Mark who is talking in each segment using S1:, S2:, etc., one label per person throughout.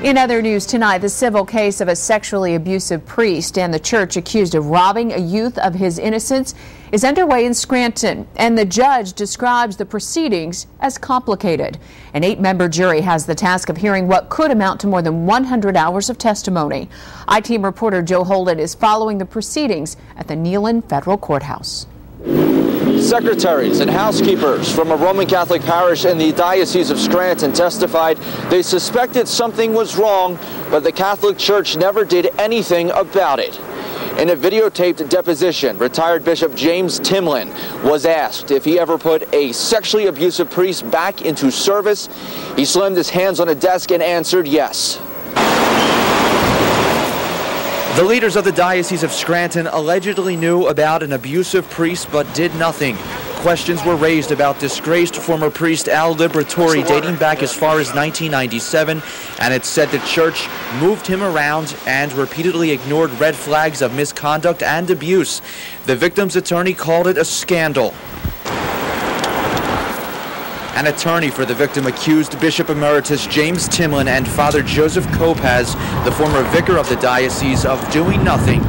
S1: In other news tonight, the civil case of a sexually abusive priest and the church accused of robbing a youth of his innocence is underway in Scranton, and the judge describes the proceedings as complicated. An 8-member jury has the task of hearing what could amount to more than 100 hours of testimony. I-Team reporter Joe Holden is following the proceedings at the Neyland Federal Courthouse.
S2: Secretaries and housekeepers from a Roman Catholic parish in the Diocese of Scranton testified they suspected something was wrong, but the Catholic Church never did anything about it. In a videotaped deposition, retired Bishop James Timlin was asked if he ever put a sexually abusive priest back into service. He slammed his hands on a desk and answered yes. The leaders of the Diocese of Scranton allegedly knew about an abusive priest but did nothing. Questions were raised about disgraced former priest Al Liberatore dating back as far as 1997, and it said the church moved him around and repeatedly ignored red flags of misconduct and abuse. The victim's attorney called it a scandal. An attorney for the victim accused Bishop Emeritus James Timlin and Father Joseph Kopaz, the former vicar of the diocese, of doing nothing.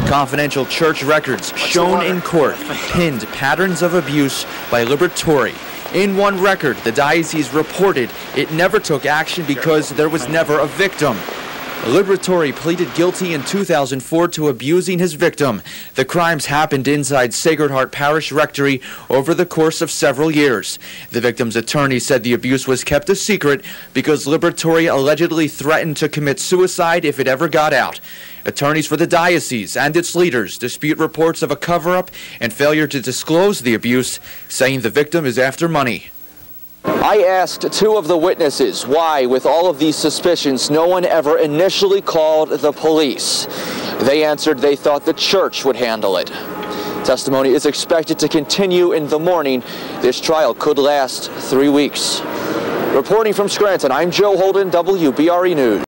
S2: Confidential church records shown in court pinned patterns of abuse by Liberatore. In one record, the diocese reported it never took action because there was never a victim. Liberatore pleaded guilty in 2004 to abusing his victim. The crimes happened inside Sacred Heart Parish Rectory over the course of several years. The victim's attorney said the abuse was kept a secret because Liberatore allegedly threatened to commit suicide if it ever got out. Attorneys for the diocese and its leaders dispute reports of a cover-up and failure to disclose the abuse, saying the victim is after money. I asked two of the witnesses why, with all of these suspicions, no one ever initially called the police. They answered they thought the church would handle it. Testimony is expected to continue in the morning. This trial could last 3 weeks. Reporting from Scranton, I'm Joe Holden, WBRE News.